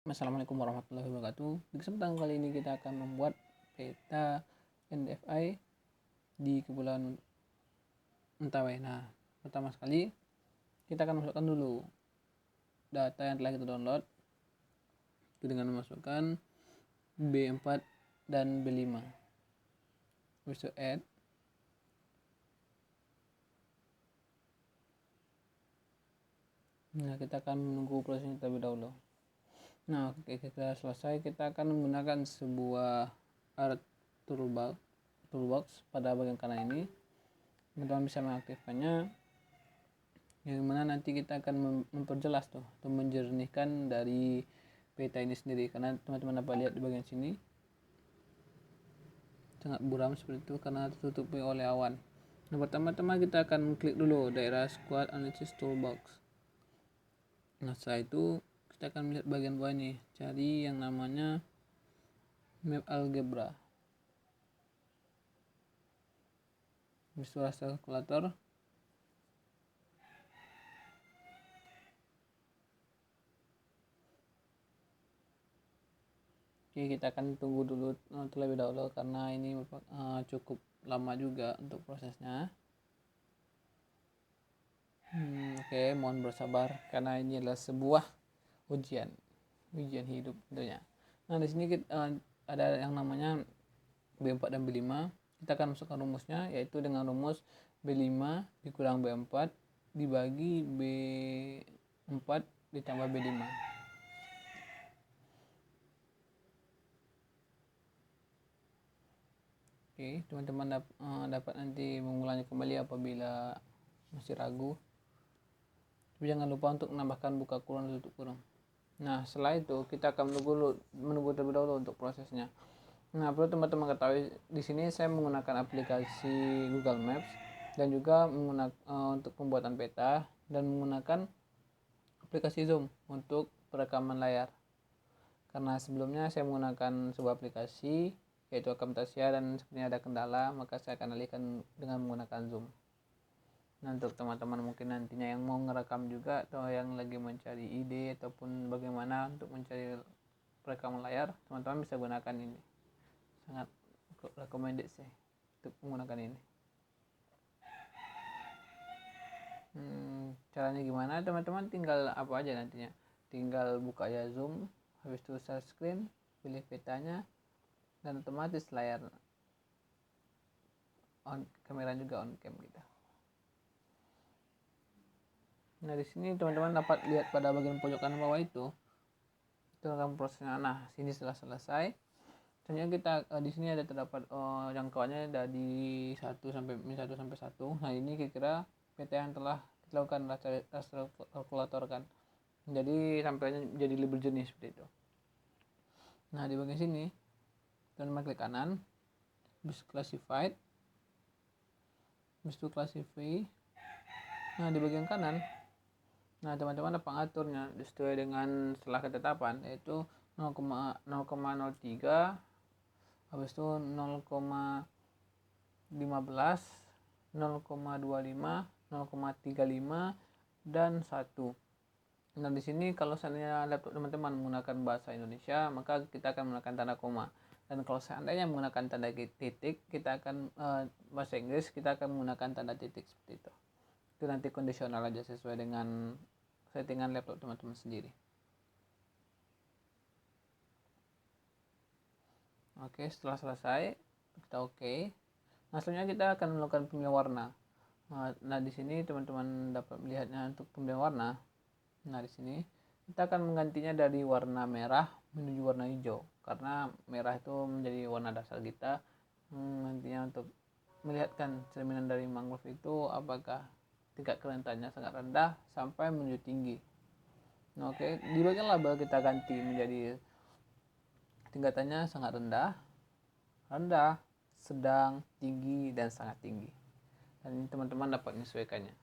Assalamualaikum warahmatullahi wabarakatuh. Di kesempatan kali ini kita akan membuat peta NDFI di Kepulauan Mentawai. Nah, pertama sekali kita akan masukkan dulu data yang telah kita download itu dengan memasukkan B4 dan B5. Habis itu add. Nah, kita akan menunggu prosesnya terlebih dahulu. Nah, oke, kita selesai. Kita akan menggunakan sebuah art toolbox pada bagian kanan ini. Teman-teman bisa mengaktifkannya, yang mana nanti kita akan memperjelas atau menjernihkan dari peta ini sendiri, karena teman-teman dapat lihat di bagian sini sangat buram seperti itu karena tertutupi oleh awan. Nah, pertama-tama kita akan klik dulu daerah Squad Analysis Toolbox. Nah, setelah itu kita akan melihat bagian bawah ini, cari yang namanya map algebra. Visual kalkulator. Oke, kita akan tunggu dulu terlebih dahulu karena ini cukup lama juga untuk prosesnya. Oke, mohon bersabar karena ini adalah sebuah ujian hidup tentunya. Nah, di sini kita, ada yang namanya B4 dan B5. Kita akan masukkan rumusnya, yaitu dengan rumus B5 dikurang B4 dibagi B4 ditambah B5. Oke, teman-teman dapat nanti mengulangnya kembali apabila masih ragu. Tapi jangan lupa untuk menambahkan buka kurung dan tutup kurung. Nah, setelah itu kita akan menunggu terlebih dahulu untuk prosesnya. Nah, perlu teman-teman ketahui, di sini saya menggunakan aplikasi Google Maps dan juga untuk pembuatan peta, dan menggunakan aplikasi Zoom untuk perekaman layar. Karena sebelumnya saya menggunakan sebuah aplikasi yaitu Camtasia, dan sepertinya ada kendala, maka saya akan alihkan dengan menggunakan Zoom. Nah, untuk teman-teman mungkin nantinya yang mau ngerekam juga atau yang lagi mencari ide ataupun bagaimana untuk mencari perekaman layar, teman-teman bisa gunakan ini. Sangat recommended sih untuk menggunakan ini. Caranya gimana teman-teman? Tinggal apa aja nantinya, tinggal buka ya Zoom, habis itu share screen, pilih petanya, dan otomatis layar on, kamera juga on cam kita. Nah, di sini teman-teman dapat lihat pada bagian pojok kanan bawah itu akan prosesnya. Nah, sini setelah selesai, ternyata kita di sini ada terdapat jangkauannya dari 1 sampai 1. Nah, ini kira-kira peta yang telah kita lakukan raster kalkulator kan. Jadi tampilannya jadi lebih jernih seperti itu. Nah, di bagian sini teman-teman klik kanan, bisa classified, bisa classify. Nah, di bagian kanan, nah teman-teman dapat mengaturnya sesuai dengan setelah ketetapan, yaitu 0,03, habis itu 0,15, 0,25, 0,35, dan 1. Nah, di sini kalau seandainya laptop teman-teman menggunakan bahasa Indonesia, maka kita akan menggunakan tanda koma. Dan kalau seandainya menggunakan tanda titik, kita akan bahasa Inggris, kita akan menggunakan tanda titik seperti itu. Itu nanti kondisional aja sesuai dengan settingan laptop teman-teman sendiri. Oke, setelah selesai kita oke. Nah, selanjutnya kita akan melakukan pemilihan warna. Nah, di sini teman-teman dapat melihatnya untuk pemilihan warna. Nah, di sini kita akan menggantinya dari warna merah menuju warna hijau, karena merah itu menjadi warna dasar kita. Nantinya untuk melihatkan cerminan dari mangrove itu apakah tingkat kerentannya sangat rendah sampai menuju tinggi. Nah, oke, di bagian label kita ganti menjadi tingkatannya sangat rendah, sedang, tinggi, dan sangat tinggi. Dan ini teman-teman dapat menyesuaikannya.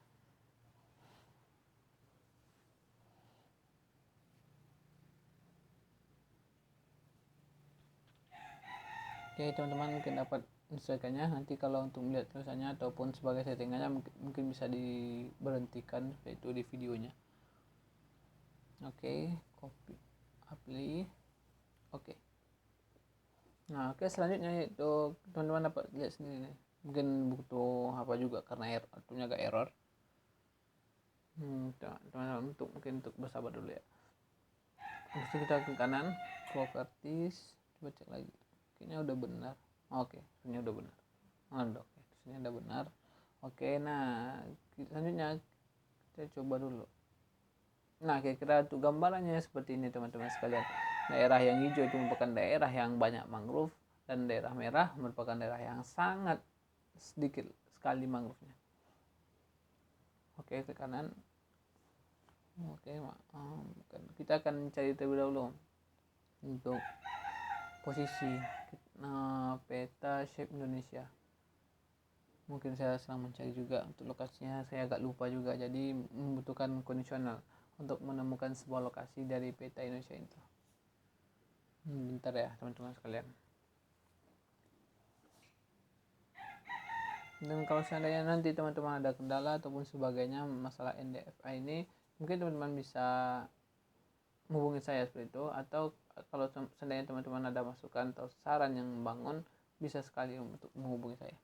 Oke, teman-teman mungkin dapat menyesuaikannya. Nanti kalau untuk melihat tulisannya ataupun sebagai settingannya mungkin bisa diberhentikan seperti itu di videonya. Oke, copy. apply. Oke. Nah, oke, selanjutnya itu teman-teman dapat lihat sendiri nih. Mungkin butuh apa juga karena artinya agak error. Teman-teman untuk bersabar dulu ya. Habis itu kita ke kanan, properties, coba cek lagi. Kayaknya udah benar. Oke, ini udah benar. Oke, ini udah benar. Oke, nah selanjutnya kita coba dulu. Nah, kira-kira untuk gambarannya seperti ini teman-teman sekalian. Daerah yang hijau itu merupakan daerah yang banyak mangrove, dan daerah merah merupakan daerah yang sangat sedikit sekali mangrove-nya. Oke, ke kanan. Oke, kita akan cari terlebih dahulu untuk posisi peta shape Indonesia. Mungkin saya sedang mencari juga untuk lokasinya, saya agak lupa juga, jadi membutuhkan kondisional untuk menemukan sebuah lokasi dari peta Indonesia itu. Bentar ya teman-teman sekalian. Dan kalau seandainya nanti teman-teman ada kendala ataupun sebagainya masalah NDFI ini, mungkin teman-teman bisa menghubungi saya seperti itu, atau kalau seandainya teman-teman ada masukan atau saran yang membangun, bisa sekali untuk menghubungi saya.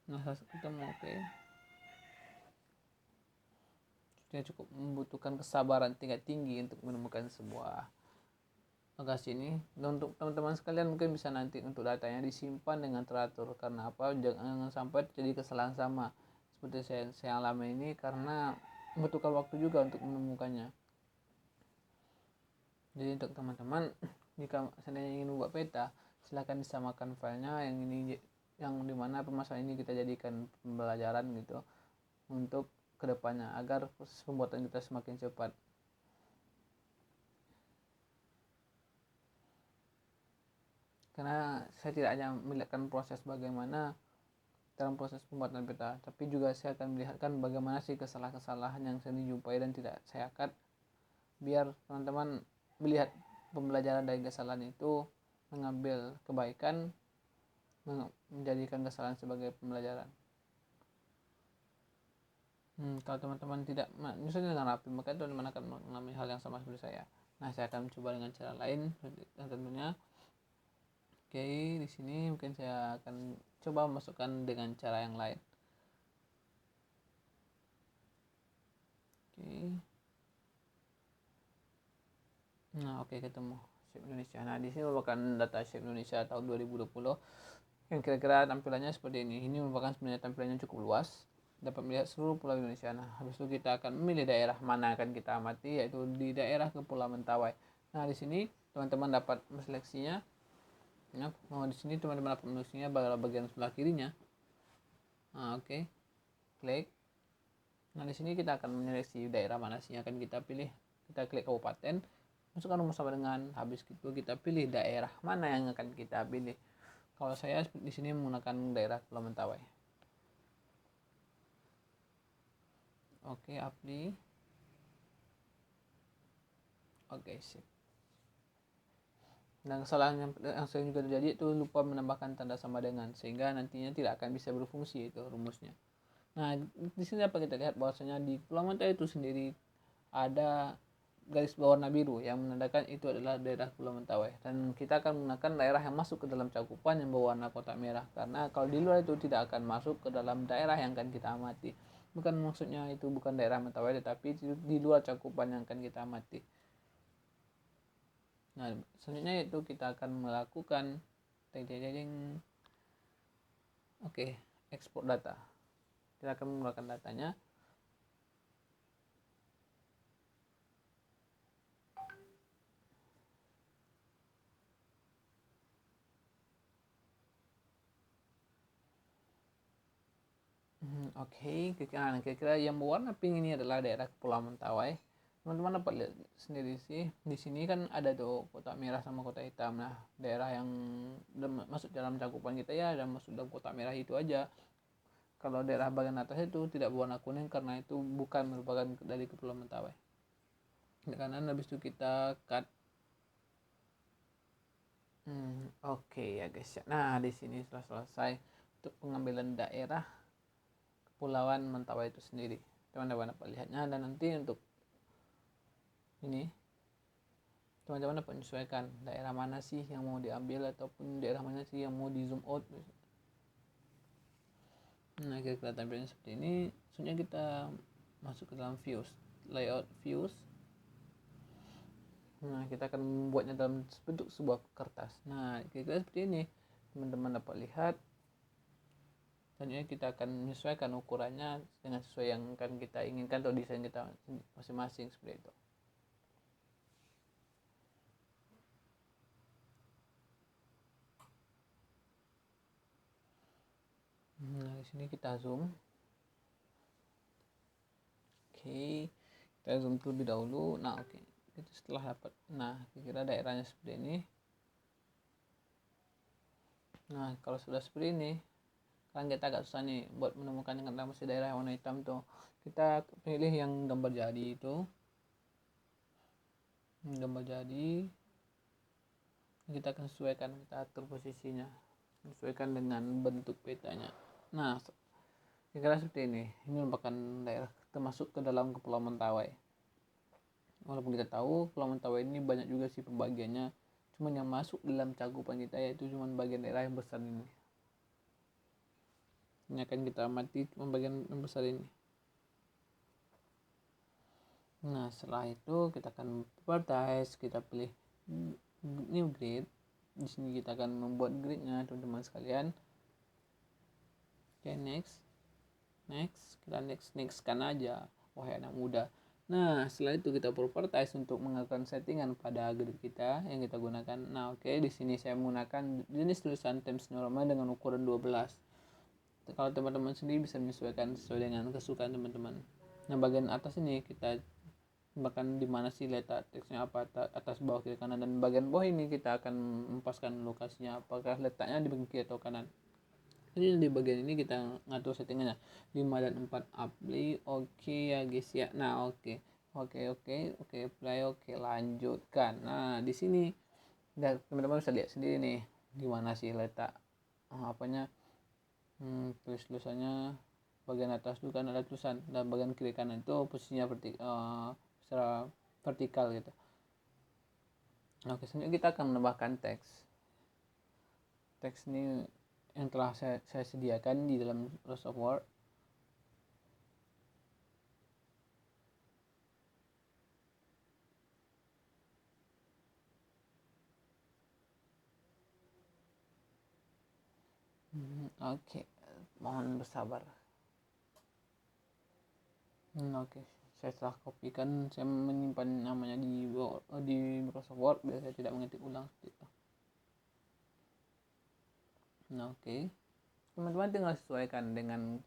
Nah, kita mau Kita cukup membutuhkan kesabaran tingkat tinggi untuk menemukan sebuah lokasi ini. Dan untuk teman-teman sekalian mungkin bisa nanti untuk datanya disimpan dengan teratur. Karena apa? Jangan sampai terjadi kesalahan sama seperti saya alami ini, karena membutuhkan waktu juga untuk menemukannya. Jadi untuk teman-teman, jika seandainya ingin membuat peta, silahkan disamakan filenya yang dimana permasalahan ini kita jadikan pembelajaran gitu untuk kedepannya, agar proses pembuatan kita semakin cepat. Karena saya tidak hanya melihatkan proses bagaimana dalam proses pembuatan peta, tapi juga saya akan melihatkan bagaimana sih kesalahan-kesalahan yang saya jumpai dan tidak saya cut, biar teman-teman melihat pembelajaran dari kesalahan itu, mengambil kebaikan, menjadikan kesalahan sebagai pembelajaran. Kalau teman-teman tidak misalnya dengan rapi, maka teman-teman akan mengalami hal yang sama seperti saya. Nah, saya akan mencoba dengan cara lain tentunya. Oke, di sini mungkin saya akan coba masukkan dengan cara yang lain. Oke. Nah, oke, ketemu Shape Indonesia. Nah, di sini merupakan data Shape Indonesia tahun 2020 yang kira-kira tampilannya seperti ini. Ini merupakan sebenarnya tampilannya cukup luas, dapat melihat seluruh pulau Indonesia. Nah, habis itu kita akan memilih daerah mana akan kita amati, yaitu di daerah Kepulauan Mentawai. Nah, di sini teman-teman dapat seleksinya. Nah, di sini teman-teman dapat menulisnya bagian sebelah kirinya. Nah, oke. Klik. Nah, di sini kita akan menyeleksi daerah mana sih yang akan kita pilih. Kita klik kabupaten, masukkan rumus sama dengan, habis itu kita pilih daerah mana yang akan kita pilih. Kalau saya di sini menggunakan daerah Pulau Mentawai. Oke, apply. Oke, sip. Dan kesalahan yang sering juga terjadi itu lupa menambahkan tanda sama dengan, sehingga nantinya tidak akan bisa berfungsi itu rumusnya. Nah, di sini dapat kita lihat bahwasanya di Pulau Mentawai itu sendiri ada garis berwarna biru yang menandakan itu adalah daerah Pulau Mentawai, dan kita akan menggunakan daerah yang masuk ke dalam cakupan yang berwarna kotak merah, karena kalau di luar itu tidak akan masuk ke dalam daerah yang akan kita amati. Bukan maksudnya itu bukan daerah Mentawai, tetapi di luar cakupan yang akan kita amati. Nah, selanjutnya itu kita akan melakukan ekspor data. Kita akan menggunakan datanya. Oke, kira-kira yang berwarna pink ini adalah daerah Kepulauan Mentawai. Teman-teman dapat lihat sendiri sih, di sini kan ada tuh kotak merah sama kotak hitam. Nah, daerah yang masuk dalam cakupan kita ya, dan masuk dalam kotak merah itu aja. Kalau daerah bagian atas itu tidak berwarna kuning, karena itu bukan merupakan dari Kepulauan Mentawai. Di kanan, habis itu kita cut. Oke ya guys ya. Nah, di sini sudah selesai untuk pengambilan daerah Kepulauan Mentawai itu sendiri. Teman-teman dapat lihatnya, dan nanti untuk ini teman-teman dapat menyesuaikan daerah mana sih yang mau diambil ataupun daerah mana sih yang mau di zoom out. Nah, kira-kira tampilannya seperti ini. Selanjutnya kita masuk ke dalam views, layout views. Nah, kita akan membuatnya dalam bentuk sebuah kertas. Nah, kira-kira seperti ini teman-teman dapat lihat. Selanjutnya kita akan menyesuaikan ukurannya dengan sesuai yang akan kita inginkan atau desain kita masing-masing seperti itu. Nah, di sini kita zoom. Oke, kita zoom terlebih dahulu. Nah, oke. Itu setelah dapat. Nah, kira-kira daerahnya seperti ini. Nah, kalau sudah seperti ini, kan kita agak susah nih buat menemukan yang masih daerah warna hitam tuh. Kita pilih yang gambar jadi itu. Gambar jadi. Kita akan sesuaikan, kita atur posisinya. Sesuaikan dengan bentuk petanya. Nah, kira-kira seperti ini. Ini merupakan daerah termasuk ke dalam Kepulauan Mentawai. Walaupun kita tahu Pulau Mentawai ini banyak juga sih pembagiannya, cuman yang masuk dalam cakupan kita yaitu cuman bagian daerah yang besar ini. Ini akan kita amati cuma bagian yang besar ini. Nah, setelah itu kita akan properties, kita pilih new grid. Di sini kita akan membuat gridnya, teman-teman sekalian. Oke, next, kita next kan aja, wahai anak muda. Nah, setelah itu kita properties untuk menggunakan settingan pada grid kita yang kita gunakan. Nah, oke, di sini saya menggunakan jenis tulisan Times New Roman dengan ukuran 12. Kalau teman-teman sendiri bisa menyesuaikan sesuai dengan kesukaan teman-teman. Nah, bagian atas ini kita bahkan di mana sih letak teksnya, apa atas, bawah, kiri, kanan, dan bagian bawah ini kita akan mempaskan lokasinya, apakah letaknya di bagian kiri atau kanan. Jadi di bagian ini kita ngatur settingannya 5 dan 4 apply. Oke ya guys ya. Nah, oke play, oke lanjutkan. Nah, di sini teman-teman bisa lihat sendiri nih di mana sih letak apanya, tulisannya. Bagian atas itu kan ada tulisan, dan bagian kiri kanan itu posisinya secara vertikal gitu. Oke, selanjutnya kita akan menambahkan teks ini yang telah saya sediakan di dalam Microsoft Word. Oke, mohon bersabar. Oke, saya telah kopikan, saya menyimpan namanya di Microsoft Word biar saya tidak mengetik ulang seperti itu. Nah, oke, teman-teman tinggal sesuaikan dengan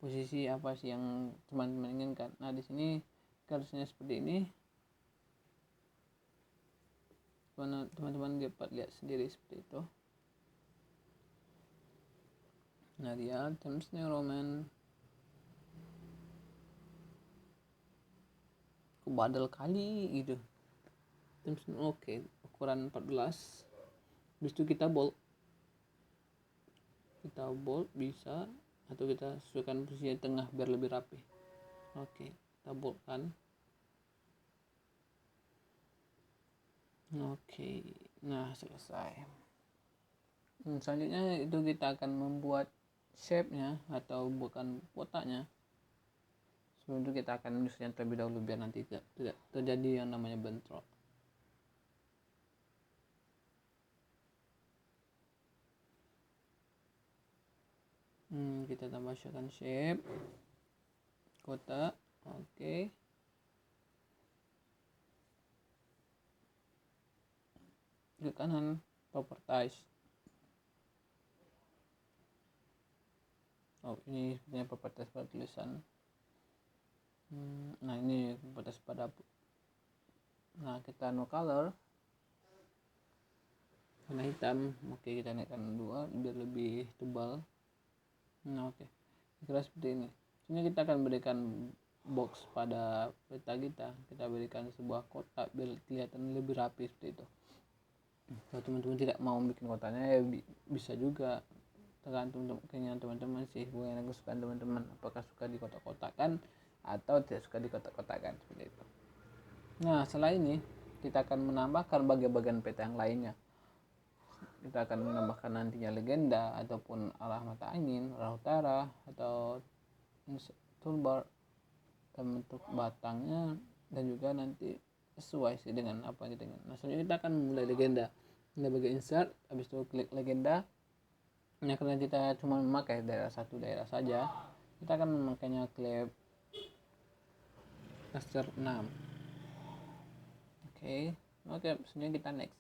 posisi apa sih yang teman-teman inginkan. Nah, di sini garisnya seperti ini, teman-teman dapat lihat sendiri seperti itu. Nah, dia Times New Roman kebadal kali gitu. Oke, ukuran 14. Habis itu kita bold bisa, atau kita sesuaikan posisi tengah biar lebih rapi. Oke, kita bold kan. Oke, nah selesai. Selanjutnya itu kita akan membuat shape-nya atau bukan kotaknya. Sebelum itu kita akan menyusunnya terlebih dahulu biar nanti tidak terjadi yang namanya bentrok. Kita tambahkan shape kotak. Oke. Ke kanan properties. Ini sebenarnya properties pada tulisan. Nah, ini properties pada. Nah, kita no color warna hitam. Oke, kita naikkan 2 biar lebih tebal. Nah, oke, kira seperti ini. Sini kita akan berikan box pada peta kita berikan sebuah kotak biar kelihatan lebih rapi seperti itu. Kalau teman-teman tidak mau bikin kotaknya ya bisa juga, tergantung keinginan teman-teman sih, bukan yang kesukaan teman-teman, apakah suka di kotak-kotakan atau tidak suka di kotak-kotakan seperti itu. Nah, setelah ini kita akan menambahkan bagian-bagian peta yang lainnya. Kita akan menambahkan nantinya legenda ataupun arah mata angin, arah utara, atau toolbar dan bentuk batangnya, dan juga nanti sesuai sih dengan apa yang kita. Nah, selanjutnya kita akan mulai legenda. Kita bagi insert, habis itu klik legenda. Nah, karena kita cuma memakai satu daerah saja, kita akan memakainya klik raster 6. Oke, selanjutnya kita next.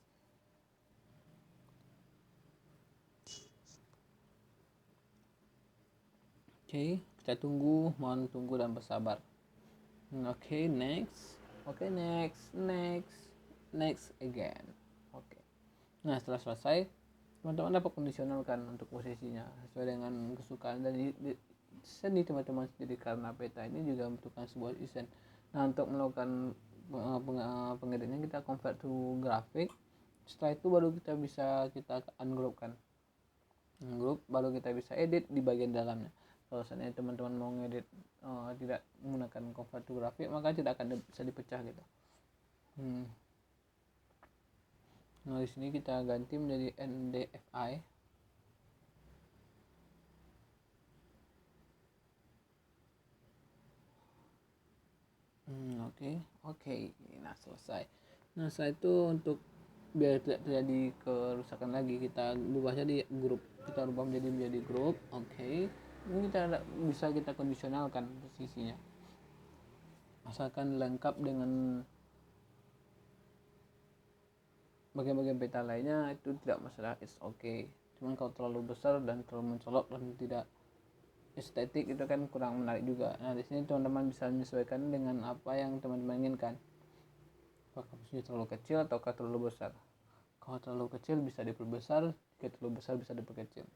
Oke, kita tunggu, mohon tunggu dan bersabar. Oke, next. Oke, next again. Oke. Nah, setelah selesai, teman-teman dapat kondisionalkan untuk posisinya sesuai dengan kesukaan dari seni teman-teman sendiri, karena peta ini juga membutuhkan sebuah desain. Nah, untuk melakukan pengeditnya kita convert to grafik. Setelah itu baru kita bisa ungroup kan. Ungroup baru kita bisa edit di bagian dalamnya. Kalau seandainya teman-teman mau ngedit tidak menggunakan convert to grafik, maka tidak akan bisa dipecah gitu. Nah, di sini kita ganti menjadi NDFI. Oke. Nah, selesai. Nah, setelah itu untuk biar tidak terjadi kerusakan lagi, kita ubah jadi grup. Kita ubah menjadi grup. Oke. Ini bisa kita kondisionalkan posisinya. Asalkan lengkap dengan bagian-bagian peta lainnya, itu tidak masalah, it's okay. Cuman kalau terlalu besar dan terlalu mencolok dan tidak estetik, itu kan kurang menarik juga. Nah, di sini teman-teman bisa menyesuaikan dengan apa yang teman-teman inginkan. Apakah posisinya terlalu kecil ataukah terlalu besar? Kalau terlalu kecil bisa diperbesar, jika terlalu besar bisa diperkecil.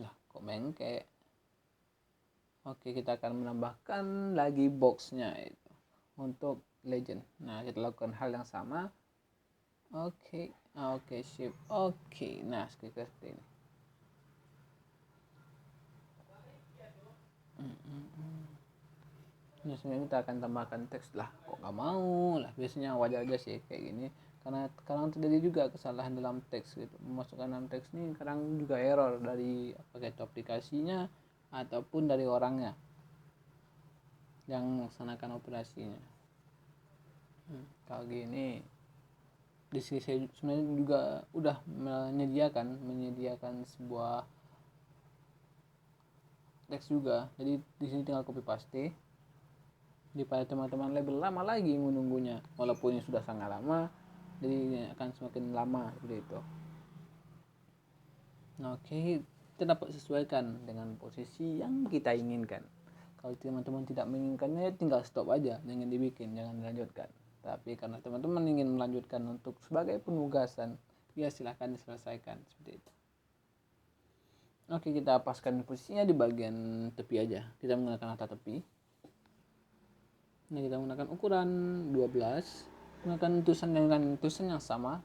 Nah, kok bengkek. Oke, kita akan menambahkan lagi boxnya itu untuk legend. Nah, kita lakukan hal yang sama. Oke, shift. Oke, nah seperti ini. Nah, sebenarnya kita akan tambahkan teks lah. Kok nggak mau lah, biasanya wajar aja sih kayak gini, karena kadang terjadi juga kesalahan dalam teks gitu. Memasukkan dalam teks ini kadang juga error dari pakai aplikasinya ataupun dari orangnya yang melaksanakan operasinya. Kalau gini, di sini saya sebenarnya juga udah menyediakan sebuah teks juga. Jadi di sini tinggal copy paste. Daripada teman-teman label lama lagi menunggunya, walaupun ini sudah sangat lama, jadi ini akan semakin lama seperti itu. Nah, oke, kita dapat sesuaikan dengan posisi yang kita inginkan. Kalau teman-teman tidak menginginkannya, tinggal stop aja, jangan dibikin, jangan dilanjutkan. Tapi karena teman-teman ingin melanjutkan untuk sebagai penugasan, ya silahkan diselesaikan seperti itu. Oke, kita paskan posisinya di bagian tepi aja. Kita menggunakan rata tepi. Nah, kita menggunakan ukuran 12, menggunakan tulisan dengan tulisan yang sama.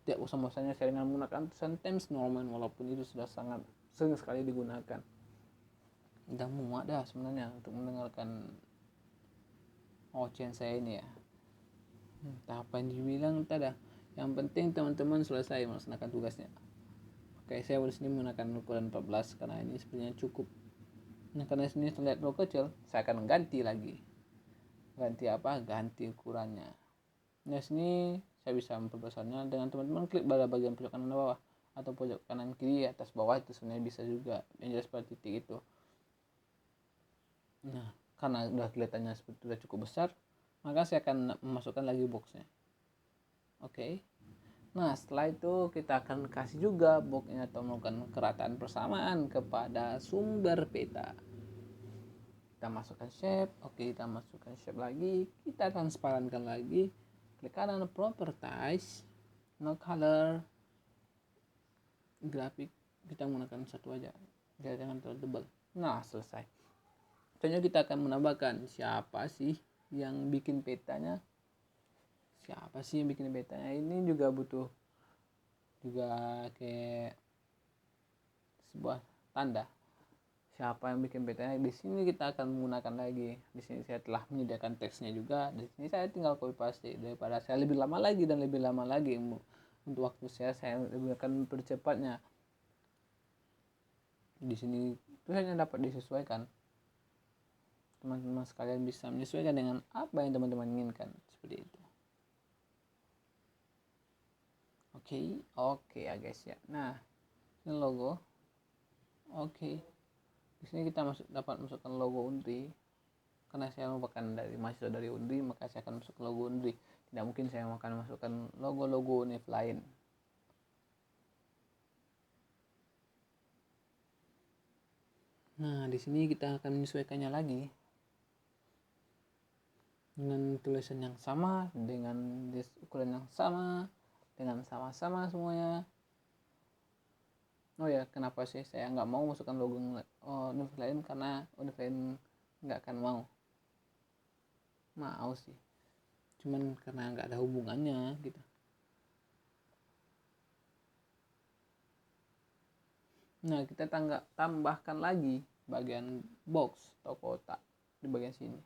Tidak bosan-bosannya saya dengan menggunakan tulisan Times New Roman, walaupun itu sudah sangat sering sekali digunakan. Udah muak dah sebenarnya untuk mendengarkan ocehan saya ini ya. Entah apa yang dibilang, entah dah. Yang penting teman-teman selesai melaksanakan tugasnya. Oke, saya di sini menggunakan ukuran 14 karena ini sebenarnya cukup. Nah, karena sini terlihat terlalu kecil, saya akan ganti lagi. Ganti ukurannya. Nah, sini saya bisa memperbesarnya dengan teman-teman klik pada bagian pojok kanan bawah atau pojok kanan kiri atas bawah, itu sebenarnya bisa juga, yang jelas pada titik itu. Nah, karena udah kelihatannya seperti sudah cukup besar, maka saya akan memasukkan lagi boxnya. Oke. Nah, setelah itu kita akan kasih juga boxnya atau melakukan kerataan persamaan kepada sumber peta. Kita masukkan shape. Oke, kita masukkan shape lagi, kita transparankan lagi, klik kanan properties, no color, grafik kita menggunakan satu aja, jangan terlalu tebal. Nah, selesai. Selanjutnya kita akan menambahkan siapa sih yang bikin petanya. Ini juga butuh juga kayak sebuah tanda. siapa yang bikin petanya. Di sini kita akan menggunakan lagi. Di sini saya telah menyediakan teksnya juga. Di sini saya tinggal copy paste. Daripada saya lebih lama lagi dan lebih lama lagi untuk waktu saya lebih akan percepatnya. Di sini tulisannya dapat disesuaikan. Teman-teman sekalian bisa menyesuaikan dengan apa yang teman-teman inginkan, seperti itu. Oke ya guys ya. Nah, ini logo. Di sini kita dapat masukkan logo Undri. Karena saya merupakan dari mahasiswa dari Undri, maka saya akan masuk logo Undri. Tidak mungkin saya akan masukkan logo-logo univ lain. Nah, di sini kita akan menyesuaikannya lagi dengan tulisan yang sama, dengan ukuran yang sama, dengan sama-sama semuanya. Oh ya, kenapa sih saya nggak mau masukkan logo univ lain? Karena univ lain nggak akan mau sih, cuman karena nggak ada hubungannya gitu. Nah, kita tambahkan lagi bagian box atau kotak di bagian sini.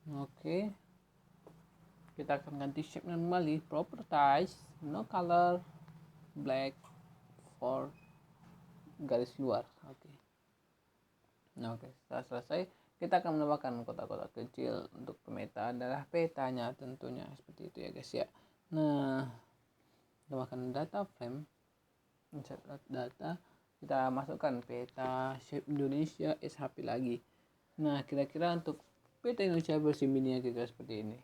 Oke, kita akan ganti shape kembali, properties, no color, black for garis luar. Oke, setelah selesai kita akan menambahkan kotak-kotak kecil untuk pemeta adalah petanya tentunya, seperti itu ya guys ya. Nah, tambahkan data frame, insert data, kita masukkan peta shape Indonesia SHP lagi. Nah, kira-kira untuk peta Indonesia versi mini kita seperti ini.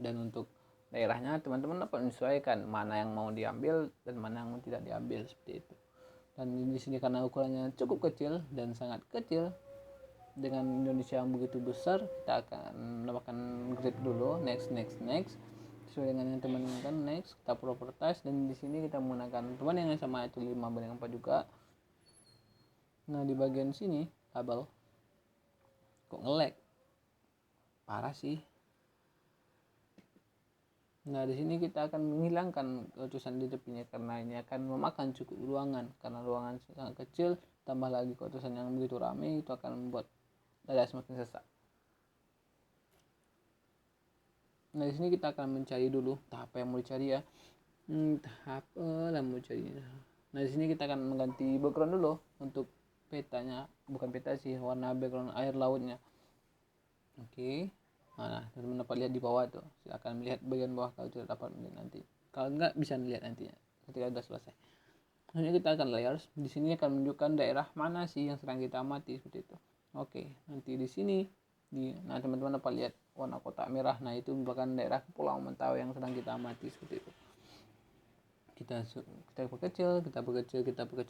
Dan untuk daerahnya teman-teman dapat menyesuaikan mana yang mau diambil dan mana yang tidak diambil, seperti itu. Dan di sini karena ukurannya cukup kecil dan sangat kecil dengan Indonesia yang begitu besar, kita akan menambahkan grid dulu, next sesuai dengan yang teman inginkan. Next, kita properties, dan di sini kita menggunakan teman yang sama, itu 5:4 juga. Nah, di bagian sini label kok nge-lag parah sih. Nah, di sini kita akan menghilangkan keputusan di depannya karena ini akan memakan cukup ruangan. Karena ruangan sangat kecil, tambah lagi keputusan yang begitu ramai, itu akan membuat dada semakin sesak. Nah, di sini kita akan mencari dulu tahap yang mau dicari ya. Tahap lah mau cari. Nah, di sini kita akan mengganti background dulu untuk petanya, bukan peta sih, warna background air lautnya. Oke. Nah, teman-teman dapat lihat di bawah tuh. Silakan melihat bagian bawah kalau tidak dapat melihat nanti. Kalau enggak bisa melihat nantinya ketika sudah selesai. Selanjutnya kita akan layers. Di sini akan menunjukkan daerah mana sih yang sedang kita amati, seperti itu. Oke, nanti di sini nah teman-teman dapat lihat warna kotak merah. Nah, itu merupakan daerah Pulau Mentawai yang sedang kita amati, seperti itu. Kita perkecil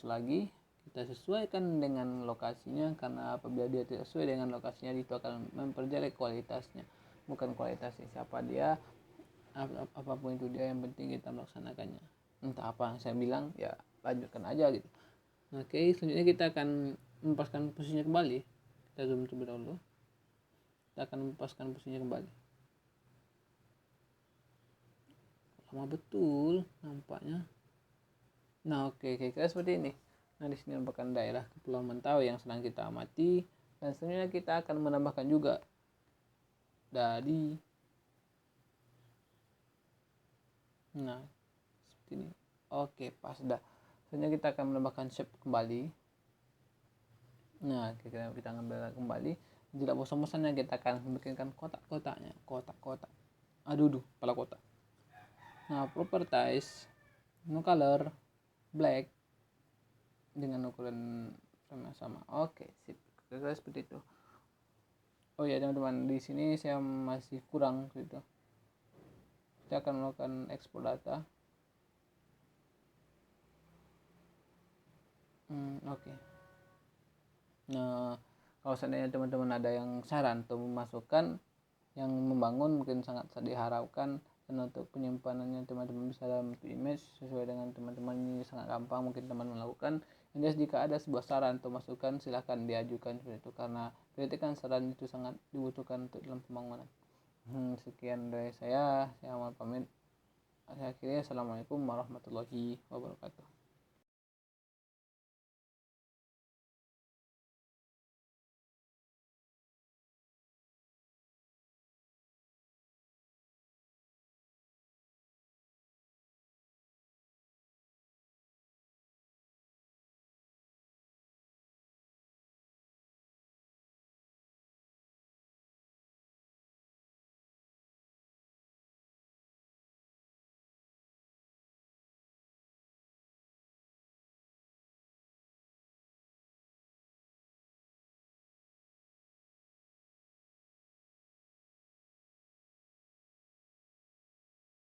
lagi, kita sesuaikan dengan lokasinya, karena apabila dia tidak sesuai dengan lokasinya, itu akan memperjelek kualitasnya, bukan kualitasnya siapa dia, apapun itu dia, yang penting kita melaksanakannya. Entah apa yang saya bilang, ya lanjutkan aja gitu. Oke, selanjutnya kita akan mempaskan posisinya kembali. Kita zoom terlebih dahulu. Kita akan mempaskan posisinya kembali. Lama betul nampaknya. Nah, oke, kira-kira seperti ini. Nah, di sini merupakan daerah Kepulauan Mentawai yang sedang kita amati, dan selanjutnya kita akan menambahkan juga dari seperti ini. Oke, pas dah. Selanjutnya kita akan menambahkan shape kembali. Nah, kita ngambil kembali. Tidak bosan-bosannya kita akan membikinkan kotak-kotaknya, kotak-kotak. Kepala kotak. Nah, properties, no color, black, dengan ukuran sama. Oke, sip. Kira-kira seperti itu. Oh ya teman-teman, di sini saya masih kurang gitu. Kita akan melakukan ekspor data. Oke. Nah, kalau seandainya teman-teman ada yang saran atau memasukkan yang membangun, mungkin sangat diharapkan. Dan untuk penyimpanannya teman-teman bisa dalam image sesuai dengan teman-teman, ini sangat gampang, mungkin teman-teman melakukan. Dan jika ada sebuah saran atau masukan, silahkan diajukan seperti itu, karena kritikan saran itu sangat dibutuhkan untuk dalam pembangunan. Sekian dari saya mau pamit. Akhirnya, assalamualaikum warahmatullahi wabarakatuh.